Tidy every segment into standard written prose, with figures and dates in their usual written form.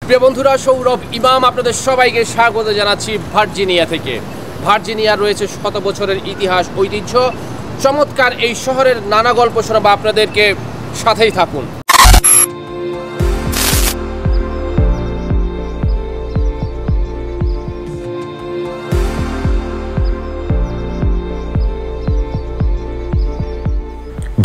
প্রিয় বন্ধুরা, সৌরভ ইমাম আপনাদের সবাইকে স্বাগত জানাচ্ছি ভার্জিনিয়া থেকে। ভার্জিনিয়ার রয়েছে শত বছরের ইতিহাস, ঐতিহ্য, চমৎকার এই শহরের নানা গল্প শোনাবো আপনাদেরকে, সাথেই থাকুন।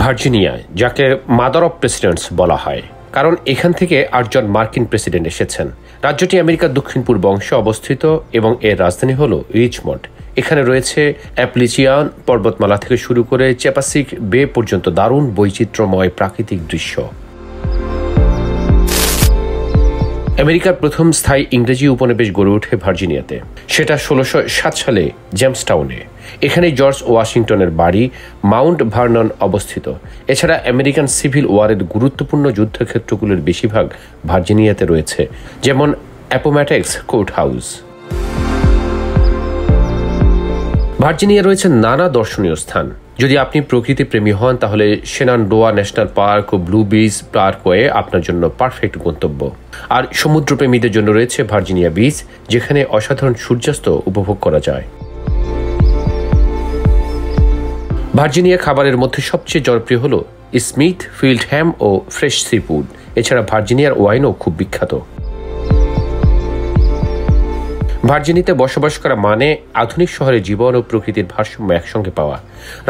ভার্জিনিয়া, যাকে মাদার অফ প্রেসিডেন্টস বলা হয়, কারণ এখান থেকে 8 জন মার্কিন প্রেসিডেন্ট এসেছেন। রাজ্যটি আমেরিকার দক্ষিণ পূর্ব অংশে অবস্থিত এবং এর রাজধানী হল রিচমন্ড। এখানে রয়েছে অ্যাপলিচিয়ান পর্বতমালা থেকে শুরু করে চেপাসিক বে পর্যন্ত দারুণ বৈচিত্র্যময় প্রাকৃতিক দৃশ্য। আমেরিকার প্রথম স্থায়ী ইংরেজি উপনিবেশ গড়ে ওঠে ভার্জিনিয়াতে, সেটা 1607 সালে জেমসটাউনে। এখানে জর্জ ওয়াশিংটনের বাড়ি মাউন্ট ভার্নন অবস্থিত। এছাড়া আমেরিকান সিভিল ওয়ারের গুরুত্বপূর্ণ যুদ্ধক্ষেত্রগুলোর বেশিরভাগ ভার্জিনিয়াতে রয়েছে, যেমন অ্যাপোম্যাটেক্স কোর্ট হাউস। ভার্জিনিয়া রয়েছে নানা দর্শনীয় স্থান। যদি আপনি প্রকৃতি প্রেমী হন, তাহলে শেনানডোয়া ন্যাশনাল পার্ক ও ব্লু বিচ পার্কওয়ে আপনার জন্য পারফেক্ট গন্তব্য। আর সমুদ্রপ্রেমীদের জন্য রয়েছে ভার্জিনিয়া বিচ, যেখানে অসাধারণ সূর্যাস্ত উপভোগ করা যায়। ভার্জিনিয়া খাবারের মধ্যে সবচেয়ে জনপ্রিয় হল স্মিথ ফিল্ড হ্যাম ও ফ্রেশ সি ফুড। এছাড়া ভার্জিনিয়ার ওয়াইনও খুব বিখ্যাত। ভার্জিনিয়াতে বসবাস করা মানে আধুনিক শহরে জীবন ও প্রকৃতির ভারসাম্য একসঙ্গে পাওয়া।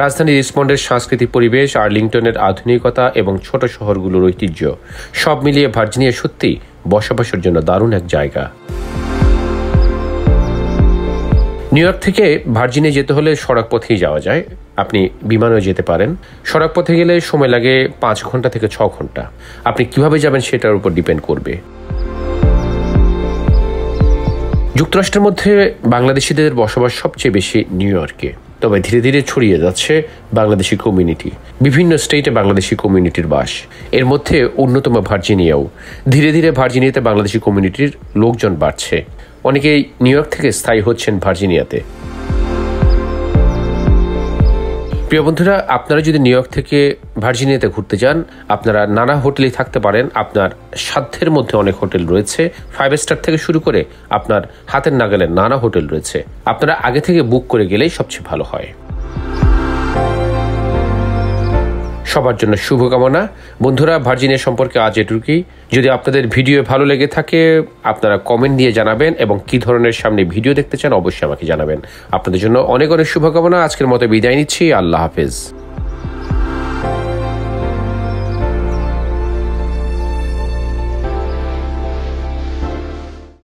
রাজধানী রিচমন্ডের সাংস্কৃতিক পরিবেশ, আর্লিংটনের আধুনিকতা এবং ছোট শহরগুলোর ঐতিহ্য, সব মিলিয়ে ভার্জিনিয়া সত্যি বসবাসের জন্য দারুণ এক জায়গা। নিউ ইয়র্ক থেকে ভার্জিনিয়া যেতে হলে সড়ক পথেই যাওয়া যায়। আপনি বিমানেও যেতে পারেন। সড়ক পথে গেলে সময় লাগে 5 ঘন্টা থেকে 6 ঘন্টা। আপনি কিভাবে যাবেন সেটার উপর ডিপেন্ড করবে। যুক্তরাষ্ট্রের মধ্যে বাংলাদেশিদের বসবাস সবচেয়ে বেশি নিউ ইয়র্কে, তবে ধীরে ধীরে ছড়িয়ে যাচ্ছে বাংলাদেশি কমিউনিটি। বিভিন্ন স্টেটে বাংলাদেশি কমিউনিটির বাস, এর মধ্যে অন্যতম ভার্জিনিয়াও। ধীরে ধীরে ভার্জিনিয়াতে বাংলাদেশি কমিউনিটির লোকজন বাড়ছে। অনেকেই নিউ ইয়র্ক থেকে স্থায়ী হচ্ছেন ভার্জিনিয়াতে। প্রিয় বন্ধুরা, আপনারা যদি নিউ ইয়র্ক থেকে ভার্জিনিয়াতে ঘুরতে যান, আপনারা নানা হোটেলে থাকতে পারেন। আপনার সাধ্যের মধ্যে অনেক হোটেল রয়েছে। 5 স্টার থেকে শুরু করে আপনার হাতের নাগালে নানা হোটেল রয়েছে। আপনারা আগে থেকে বুক করে গেলেই সবচেয়ে ভালো হয়। সবার জন্য শুভকামনা। বন্ধুরা, ভার্জিনিয়া সম্পর্কে আজ এটুকুই। যদি আপনাদের ভিডিও ভালো লেগে থাকে, আপনারা কমেন্ট দিয়ে জানাবেন এবং কি ধরনের সামনে ভিডিও দেখতে চান অবশ্যই আমাকে জানাবেন। আপনাদের জন্য অনেক অনেক শুভকামনা। আজকের মতো বিদায় নিচ্ছি। আল্লাহ হাফেজ।